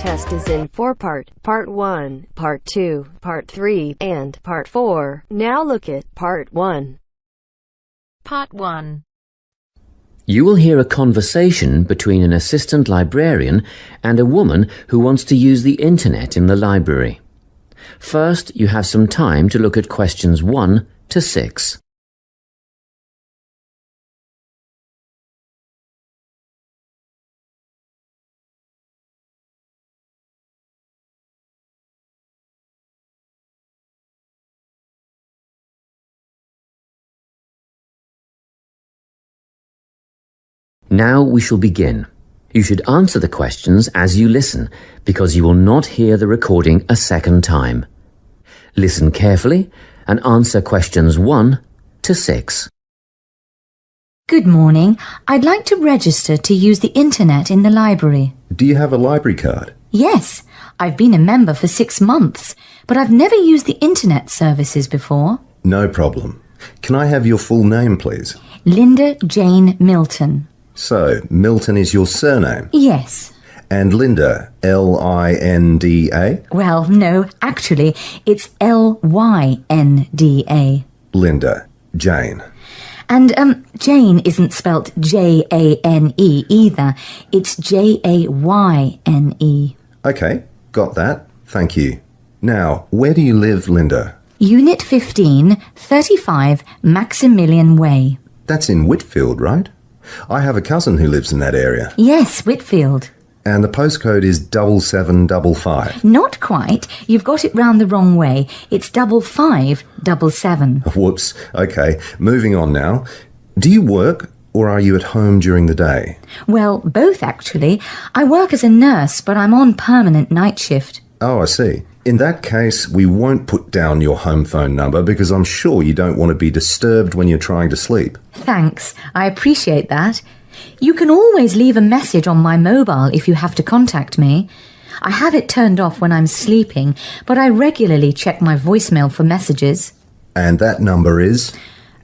test is in 4-part, Part 1, Part 2, Part 3, and Part 4. Now look at Part 1. Part 1. You will hear a conversation between an assistant librarian and a woman who wants to use the internet in the library. First, you have some time to look at questions 1 to 6. Now we shall begin. You should answer the questions as you listen, because you will not hear the recording a second time. Listen carefully and answer questions 1 to 6. Good morning. I'd like to register to use the internet in the library. Do you have a library card? Yes, I've been a member for 6 months, but I've never used the internet services before. No problem. Can I have your full name, please? Linda Jane Milton. So, Milton is your surname? Yes. And Linda, L-I-N-D-A? Well, no, actually, it's L-Y-N-D-A. Linda, Jane. And, Jane isn't spelt J-A-N-E either. It's J-A-Y-N-E. Okay, got that. Thank you. Now, where do you live, Linda? Unit 15, 35 Maximilian Way. That's in Whitfield, right? I have a cousin who lives in that area. Yes, Whitfield. And the postcode is 7755. Not quite. You've got it round the wrong way. It's 5577. Whoops. Okay, moving on now. Do you work or are you at home during the day? Well, both actually. I work as a nurse, but I'm on permanent night shift. Oh, I see. In that case, we won't put down your home phone number because I'm sure you don't want to be disturbed when you're trying to sleep. Thanks. I appreciate that. You can always leave a message on my mobile if you have to contact me. I have it turned off when I'm sleeping, but I regularly check my voicemail for messages. And that number is?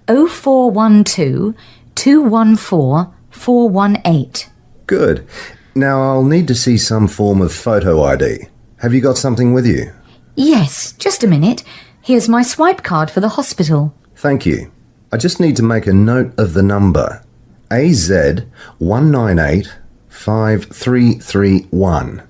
0412 214 418. Good. Now I'll need to see some form of photo ID. Have you got something with you? Yes, just a minute. Here's my swipe card for the hospital. Thank you. I just need to make a note of the number. AZ1985331.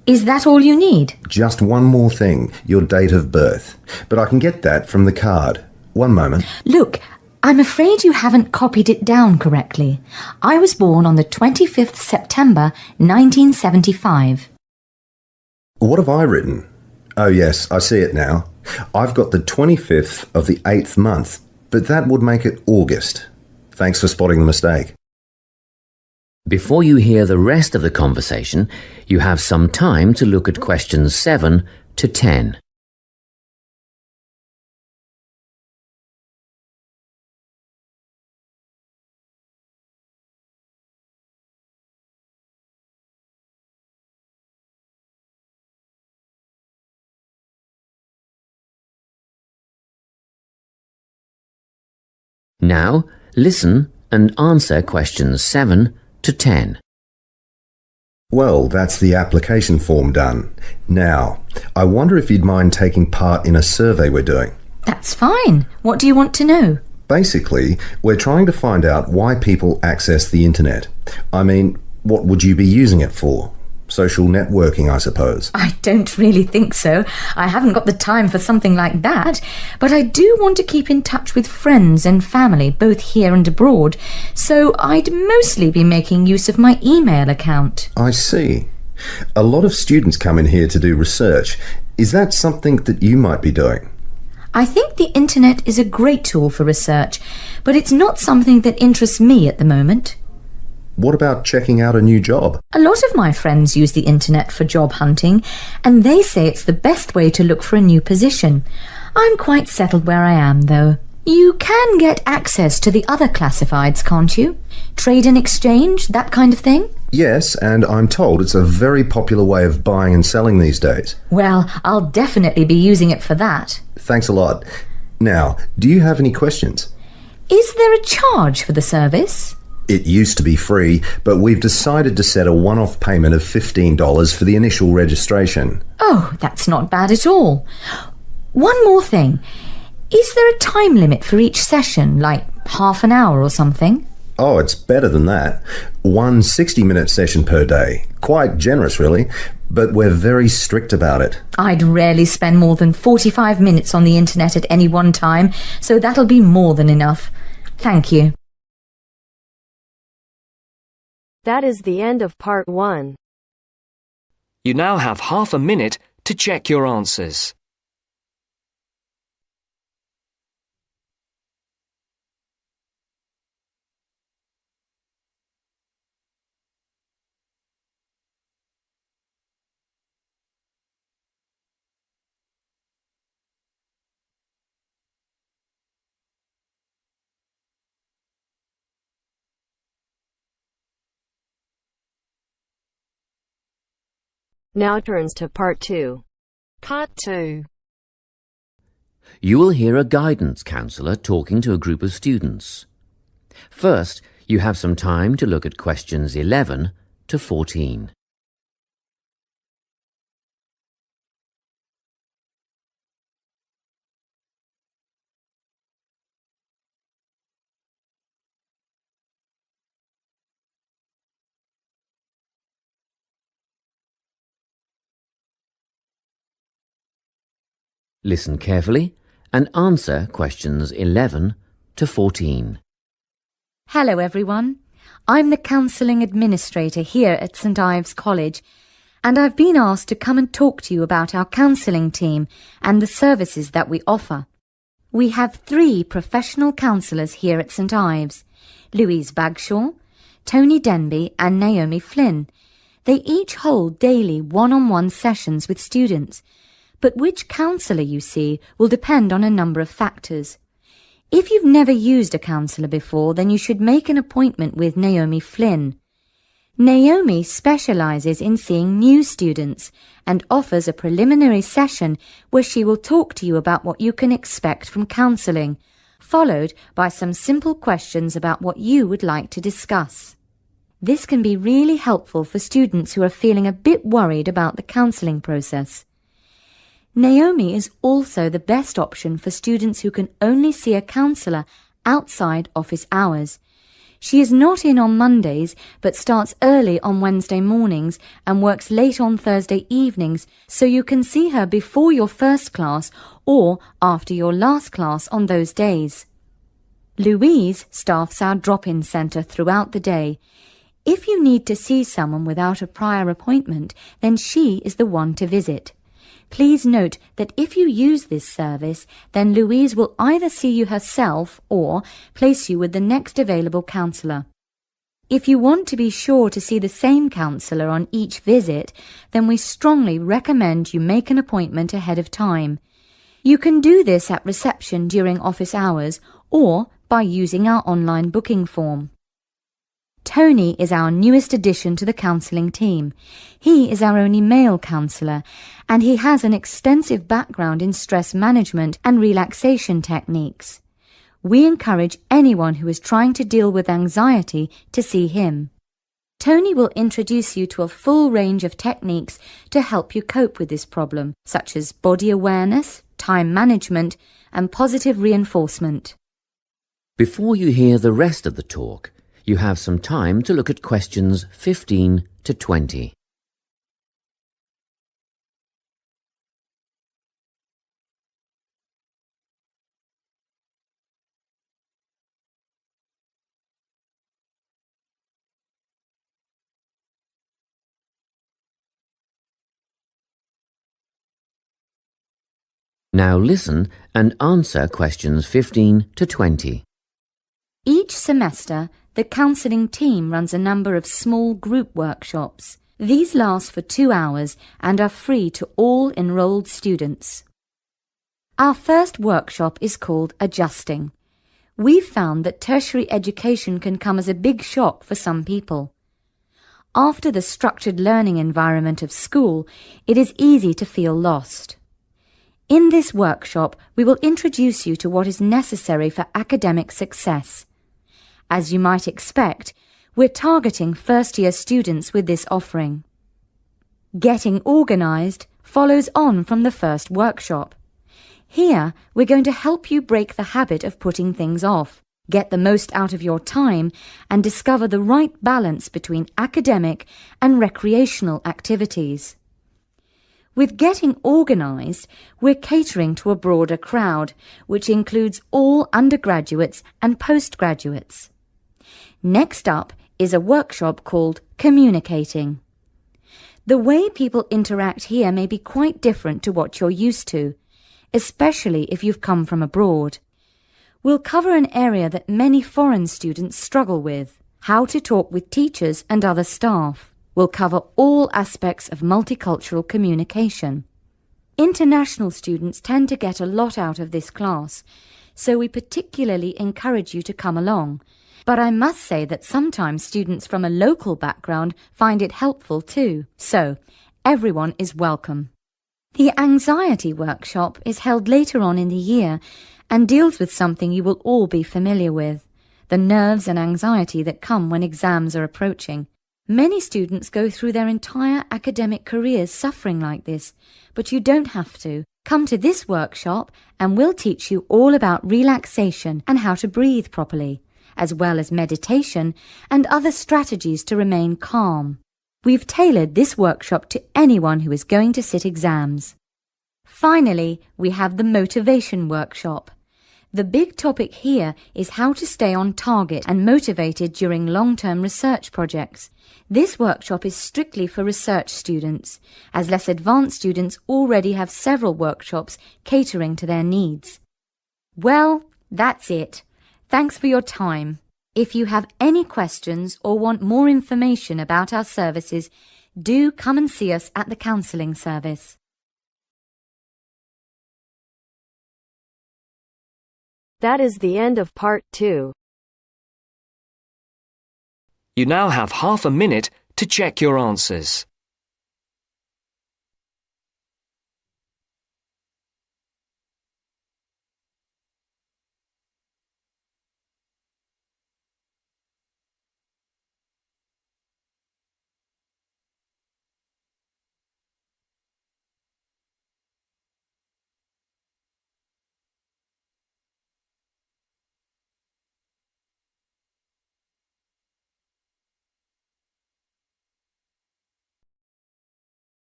Is that all you need? Just one more thing, your date of birth. But I can get that from the card. One moment. Look, I'm afraid you haven't copied it down correctly. I was born on the 25th September 1975. What have I written? Oh yes, I see it now. I've got the 25th of the 8th month, but that would make it August. Thanks for spotting the mistake. Before you hear the rest of the conversation, you have some time to look at questions 7 to 10. Now, listen and answer questions 7 to 10. Well, that's the application form done. Now, I wonder if you'd mind taking part in a survey we're doing. That's fine. What do you want to know? Basically, we're trying to find out why people access the internet. I mean, what would you be using it for? Social networking, I suppose. I don't really think so. I haven't got the time for something like that. But I do want to keep in touch with friends and family, both here and abroad. So I'd mostly be making use of my email account. I see. A lot of students come in here to do research. Is that something that you might be doing? I think the internet is a great tool for research, but it's not something that interests me at the moment. What about checking out a new job? A lot of my friends use the internet for job hunting, and they say it's the best way to look for a new position. I'm quite settled where I am, though. You can get access to the other classifieds, can't you? Trade and exchange, that kind of thing? Yes, and I'm told it's a very popular way of buying and selling these days. Well, I'll definitely be using it for that. Thanks a lot. Now, do you have any questions? Is there a charge for the service? It used to be free, but we've decided to set a one-off payment of $15 for the initial registration. Oh, that's not bad at all. One more thing. Is there a time limit for each session, like half an hour or something? Oh, it's better than that. One 60-minute session per day. Quite generous, really, but we're very strict about it. I'd rarely spend more than 45 minutes on the internet at any one time, so that'll be more than enough. Thank you. That is the end of part 1. You now have half a minute to check your answers. Now turns to part 2. Part 2. You will hear a guidance counsellor talking to a group of students. First, you have some time to look at questions 11 to 14. Listen carefully and answer questions 11 to 14. Hello, everyone. I'm the counselling administrator here at St Ives College, and I've been asked to come and talk to you about our counselling team and the services that we offer. We have 3 professional counsellors here at St Ives, Louise Bagshaw, Tony Denby and Naomi Flynn. They each hold daily one-on-one sessions with students, but which counsellor you see will depend on a number of factors. If you've never used a counsellor before, then you should make an appointment with Naomi Flynn. Naomi specialises in seeing new students and offers a preliminary session where she will talk to you about what you can expect from counselling, followed by some simple questions about what you would like to discuss. This can be really helpful for students who are feeling a bit worried about the counselling process. Naomi is also the best option for students who can only see a counsellor outside office hours. She is not in on Mondays, but starts early on Wednesday mornings and works late on Thursday evenings, so you can see her before your first class or after your last class on those days. Louise staffs our drop-in centre throughout the day. If you need to see someone without a prior appointment, then she is the one to visit. Please note that if you use this service, then Louise will either see you herself or place you with the next available counsellor. If you want to be sure to see the same counsellor on each visit, then we strongly recommend you make an appointment ahead of time. You can do this at reception during office hours or by using our online booking form. Tony is our newest addition to the counselling team. He is our only male counsellor, and he has an extensive background in stress management and relaxation techniques. We encourage anyone who is trying to deal with anxiety to see him. Tony will introduce you to a full range of techniques to help you cope with this problem, such as body awareness, time management, and positive reinforcement. Before you hear the rest of the talk, you have some time to look at questions 15 to 20. Now listen and answer questions 15 to 20. Each semester, the counselling team runs a number of small group workshops. These last for 2 hours and are free to all enrolled students. Our first workshop is called Adjusting. We've found that tertiary education can come as a big shock for some people. After the structured learning environment of school, it is easy to feel lost. In this workshop, we will introduce you to what is necessary for academic success. As you might expect, We're targeting first-year students with this offering. Getting organised follows on from the first workshop. Here, we're going to help you break the habit of putting things off, get the most out of your time, and discover the right balance between academic and recreational activities. With Getting Organised, we're catering to a broader crowd, which includes all undergraduates and postgraduates. Next up is a workshop called Communicating. The way people interact here may be quite different to what you're used to, especially if you've come from abroad. We'll cover an area that many foreign students struggle with: how to talk with teachers and other staff. We'll cover all aspects of multicultural communication. International students tend to get a lot out of this class, so we particularly encourage you to come along. But I must say that sometimes students from a local background find it helpful too, so everyone is welcome. The anxiety workshop is held later on in the year and deals with something you will all be familiar with: the nerves and anxiety that come when exams are approaching. Many students go through their entire academic careers suffering like this, but you don't have to. Come to this workshop and we'll teach you all about relaxation and how to breathe properly, as well as meditation and other strategies to remain calm. We've tailored this workshop to anyone who is going to sit exams. Finally, we have the motivation workshop. The big topic here is how to stay on target and motivated during long-term research projects. This workshop is strictly for research students, as less advanced students already have several workshops catering to their needs. Well, that's it. Thanks for your time. If you have any questions or want more information about our services, do come and see us at the counselling service. That is the end of part 2. You now have half a minute to check your answers.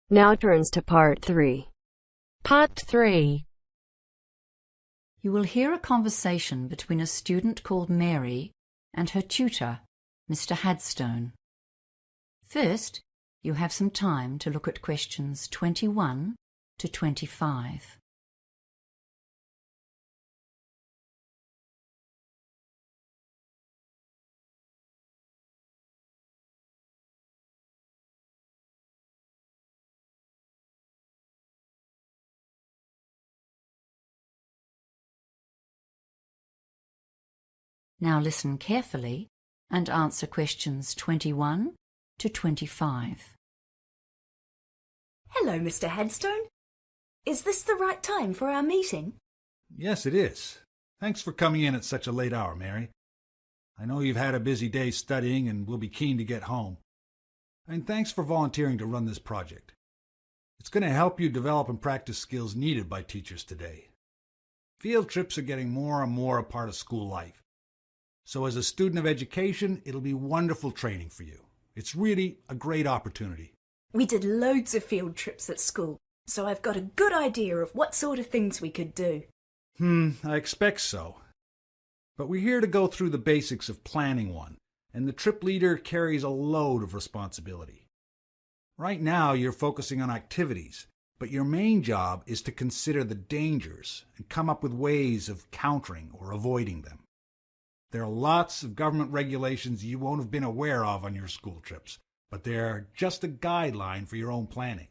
Now turns to part 3. Part 3. You will hear a conversation between a student called Mary and her tutor, Mr. Hadstone. First, you have some time to look at questions 21 to 25. Now listen carefully and answer questions 21 to 25. Hello, Mr. Headstone. Is this the right time for our meeting? Yes, it is. Thanks for coming in at such a late hour, Mary. I know you've had a busy day studying and will be keen to get home. And thanks for volunteering to run this project. It's going to help you develop and practice skills needed by teachers today. Field trips are getting more and more a part of school life. So as a student of education, it'll be wonderful training for you. It's really a great opportunity. We did loads of field trips at school, so I've got a good idea of what sort of things we could do. I expect so. But we're here to go through the basics of planning one, and the trip leader carries a load of responsibility. Right now, you're focusing on activities, but your main job is to consider the dangers and come up with ways of countering or avoiding them. There are lots of government regulations you won't have been aware of on your school trips, but they're just a guideline for your own planning.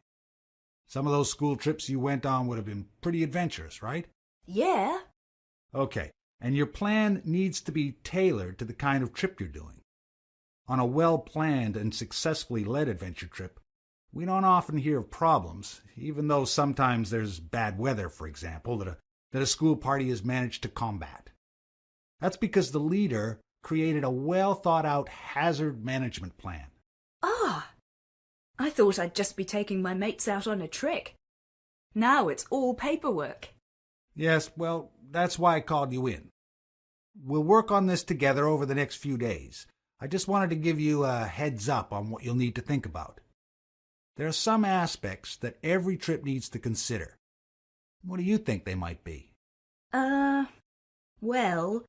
Some of those school trips you went on would have been pretty adventurous, right? Yeah. Okay, and your plan needs to be tailored to the kind of trip you're doing. On a well-planned and successfully led adventure trip, we don't often hear of problems, even though sometimes there's bad weather, for example, that a school party has managed to combat. That's because the leader created a well-thought-out hazard management plan. Ah, I thought I'd just be taking my mates out on a trek. Now it's all paperwork. Yes, well, that's why I called you in. We'll work on this together over the next few days. I just wanted to give you a heads up on what you'll need to think about. There are some aspects that every trip needs to consider. What do you think they might be? Well,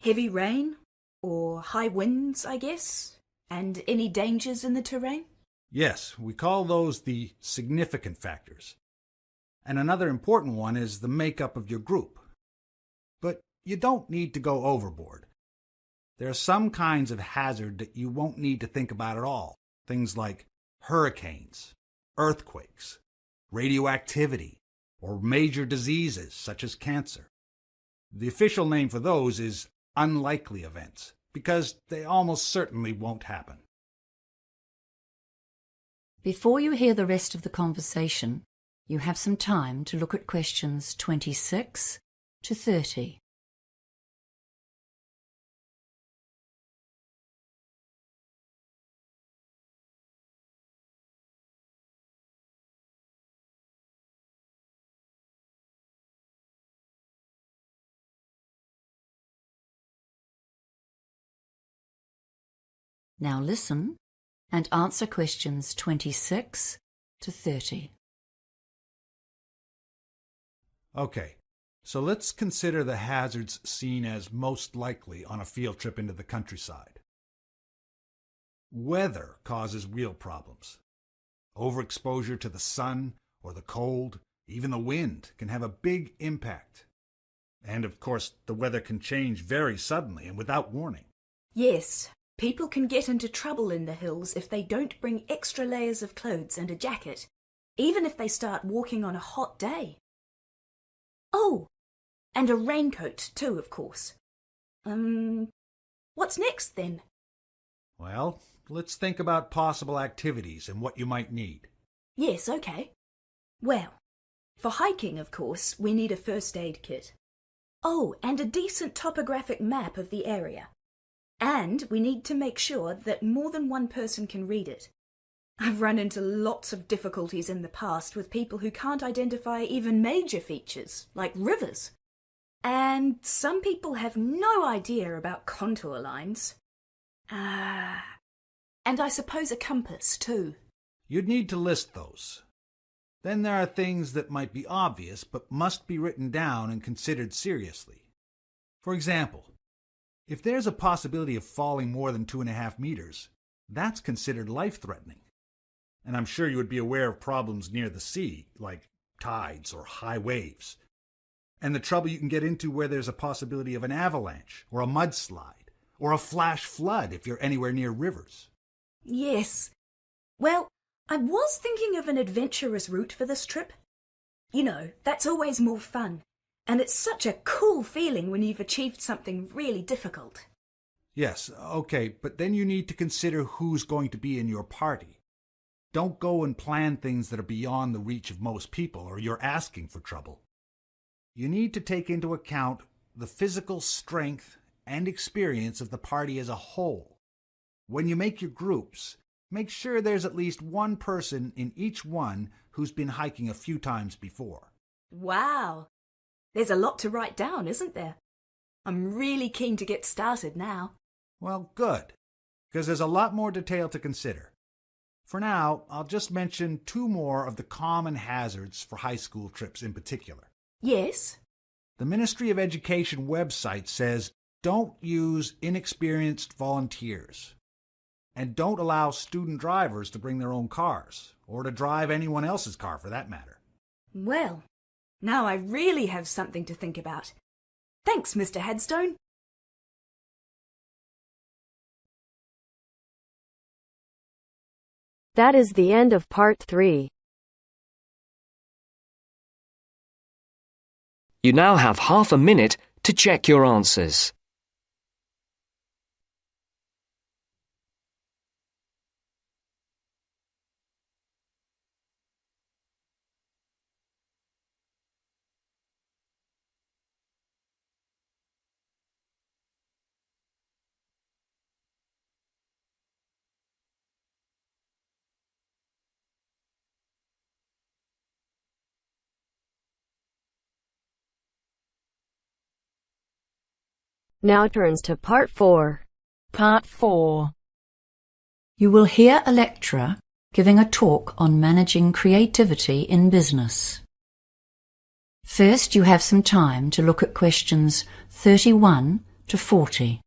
heavy rain or high winds, I guess, and any dangers in the terrain? Yes, we call those the significant factors. And another important one is the makeup of your group. But you don't need to go overboard. There are some kinds of hazard that you won't need to think about at all. Things like hurricanes, earthquakes, radioactivity, or major diseases such as cancer. The official name for those is unlikely events, because they almost certainly won't happen. Before you hear the rest of the conversation, you have some time to look at questions 26 to 30. Now listen and answer questions 26 to 30. Okay, so let's consider the hazards seen as most likely on a field trip into the countryside. Weather causes real problems. Overexposure to the sun or the cold, even the wind, can have a big impact. And of course, the weather can change very suddenly and without warning. Yes, people can get into trouble in the hills if they don't bring extra layers of clothes and a jacket, even if they start walking on a hot day. Oh, and a raincoat too, of course. What's next then? Well, let's think about possible activities and what you might need. Yes, okay. Well, for hiking, of course, we need a first aid kit. Oh, and a decent topographic map of the area. And we need to make sure that more than one person can read it. I've run into lots of difficulties in the past with people who can't identify even major features, like rivers. And some people have no idea about contour lines. And I suppose a compass, too. You'd need to list those. Then there are things that might be obvious but must be written down and considered seriously. For example, if there's a possibility of falling more than 2.5 meters, that's considered life-threatening. And I'm sure you would be aware of problems near the sea, like tides or high waves. And the trouble you can get into where there's a possibility of an avalanche, or a mudslide, or a flash flood if you're anywhere near rivers. Yes. Well, I was thinking of an adventurous route for this trip. You know, that's always more fun. And it's such a cool feeling when you've achieved something really difficult. Yes, okay, but then you need to consider who's going to be in your party. Don't go and plan things that are beyond the reach of most people, or you're asking for trouble. You need to take into account the physical strength and experience of the party as a whole. When you make your groups, make sure there's at least one person in each one who's been hiking a few times before. Wow! There's a lot to write down, isn't there? I'm really keen to get started now. Well, good, because there's a lot more detail to consider. For now, I'll just mention 2 more of the common hazards for high school trips in particular. Yes? The Ministry of Education website says don't use inexperienced volunteers. And don't allow student drivers to bring their own cars, or to drive anyone else's car for that matter. Well, now I really have something to think about. Thanks, Mr. Headstone. That is the end of part 3. You now have half a minute to check your answers. Now turns to Part 4. Part 4. You will hear a lecturer giving a talk on managing creativity in business. First, you have some time to look at questions 31 to 40.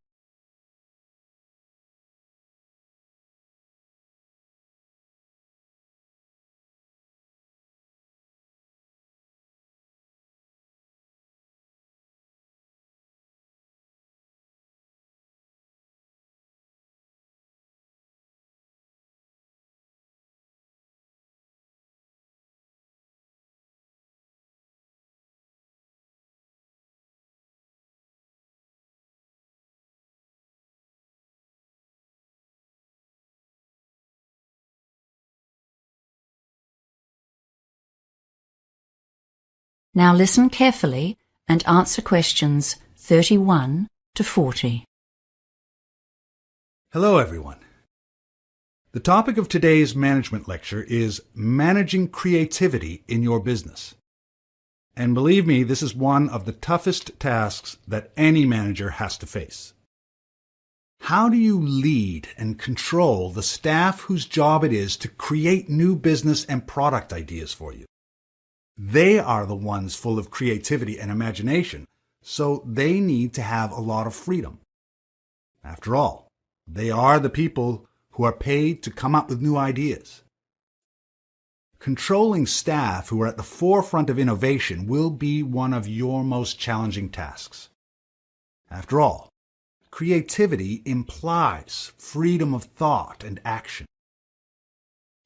Now listen carefully and answer questions 31 to 40. Hello, everyone. The topic of today's management lecture is managing creativity in your business. And believe me, this is one of the toughest tasks that any manager has to face. How do you lead and control the staff whose job it is to create new business and product ideas for you? They are the ones full of creativity and imagination, so they need to have a lot of freedom. After all, they are the people who are paid to come up with new ideas. Controlling staff who are at the forefront of innovation will be one of your most challenging tasks. After all, creativity implies freedom of thought and action.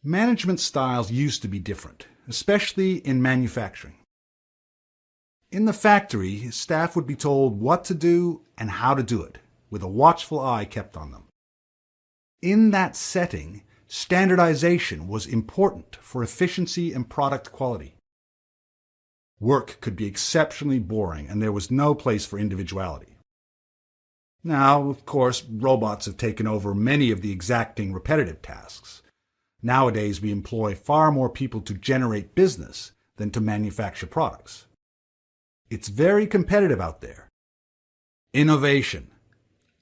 Management styles used to be different, especially in manufacturing. In the factory, staff would be told what to do and how to do it, with a watchful eye kept on them. In that setting, standardization was important for efficiency and product quality. Work could be exceptionally boring, and there was no place for individuality. Now, of course, robots have taken over many of the exacting repetitive tasks. Nowadays, we employ far more people to generate business than to manufacture products. It's very competitive out there. Innovation.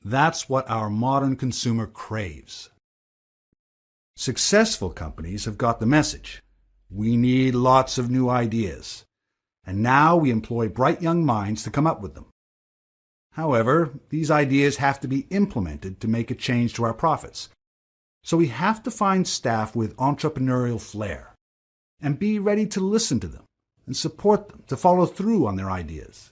That's what our modern consumer craves. Successful companies have got the message. We need lots of new ideas. And now we employ bright young minds to come up with them. However, these ideas have to be implemented to make a change to our profits. So we have to find staff with entrepreneurial flair and be ready to listen to them and support them to follow through on their ideas.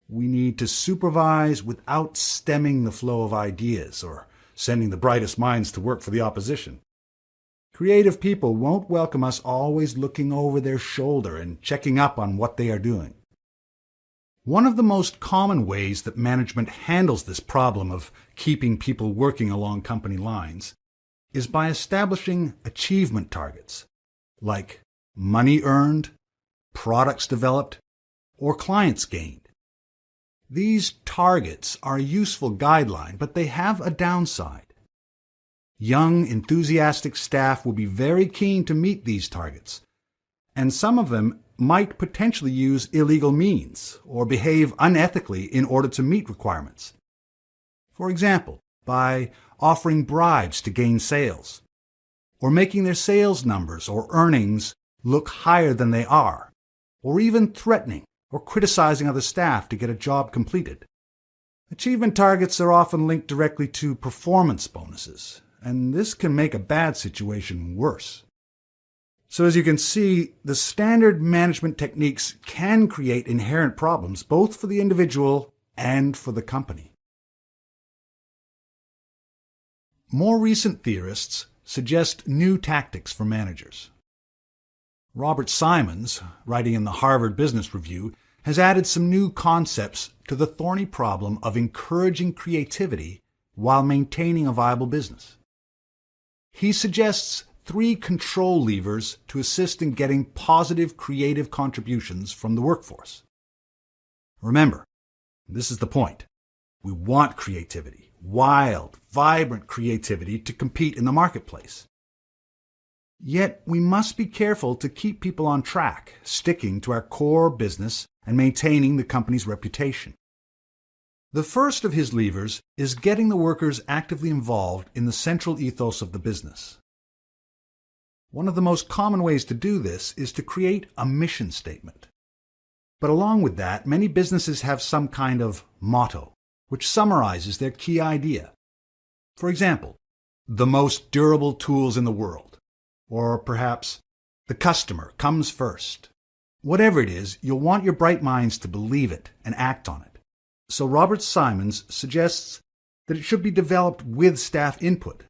We need to supervise without stemming the flow of ideas or sending the brightest minds to work for the opposition. Creative people won't welcome us always looking over their shoulder and checking up on what they are doing. One of the most common ways that management handles this problem of keeping people working along company lines is by establishing achievement targets, like money earned, products developed, or clients gained. These targets are a useful guideline, but they have a downside. Young, enthusiastic staff will be very keen to meet these targets, and some of them might potentially use illegal means or behave unethically in order to meet requirements. For example, by offering bribes to gain sales, or making their sales numbers or earnings look higher than they are, or even threatening or criticizing other staff to get a job completed. Achievement targets are often linked directly to performance bonuses, and this can make a bad situation worse. So as you can see, the standard management techniques can create inherent problems both for the individual and for the company. More recent theorists suggest new tactics for managers. Robert Simons, writing in the Harvard Business Review, has added some new concepts to the thorny problem of encouraging creativity while maintaining a viable business. He suggests 3 control levers to assist in getting positive creative contributions from the workforce. Remember, this is the point. We want creativity, wild, vibrant creativity to compete in the marketplace. Yet we must be careful to keep people on track, sticking to our core business and maintaining the company's reputation. The first of his levers is getting the workers actively involved in the central ethos of the business. One of the most common ways to do this is to create a mission statement. But along with that, many businesses have some kind of motto, which summarizes their key idea. For example, the most durable tools in the world, or perhaps the customer comes first. Whatever it is, you'll want your bright minds to believe it and act on it. So Robert Simons suggests that it should be developed with staff input,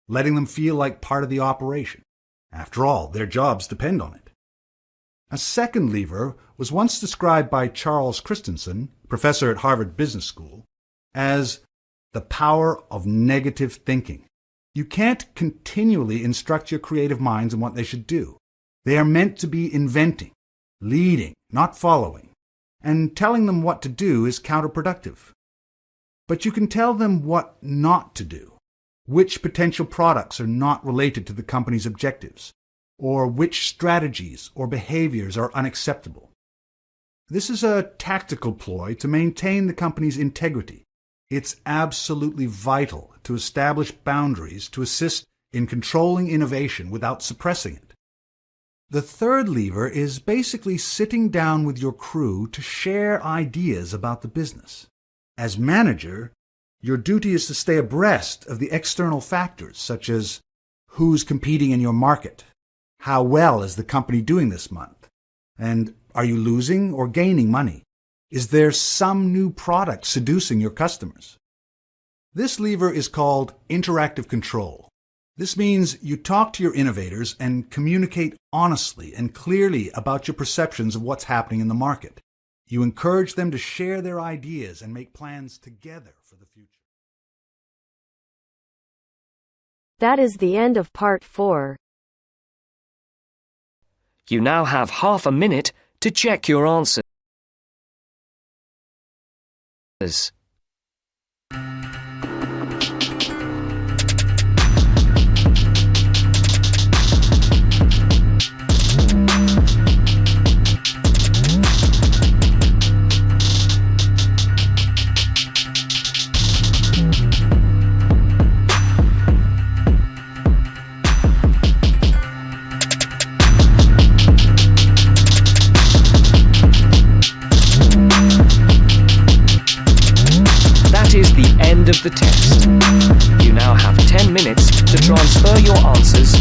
letting them feel like part of the operation. After all, their jobs depend on it. A second lever was once described by Charles Christensen, professor at Harvard Business School, as the power of negative thinking. You can't continually instruct your creative minds on what they should do. They are meant to be inventing, leading, not following, and telling them what to do is counterproductive. But you can tell them what not to do, which potential products are not related to the company's objectives, or which strategies or behaviors are unacceptable. This is a tactical ploy to maintain the company's integrity. It's absolutely vital to establish boundaries to assist in controlling innovation without suppressing it. The third lever is basically sitting down with your crew to share ideas about the business. As manager, your duty is to stay abreast of the external factors, such as who's competing in your market, how well is the company doing this month, and are you losing or gaining money? Is there some new product seducing your customers? This lever is called interactive control. This means you talk to your innovators and communicate honestly and clearly about your perceptions of what's happening in the market. You encourage them to share their ideas and make plans together for the future. That is the end of part 4. You now have half a minute to check your answers. That is the end of the test. You now have 10 minutes to transfer your answers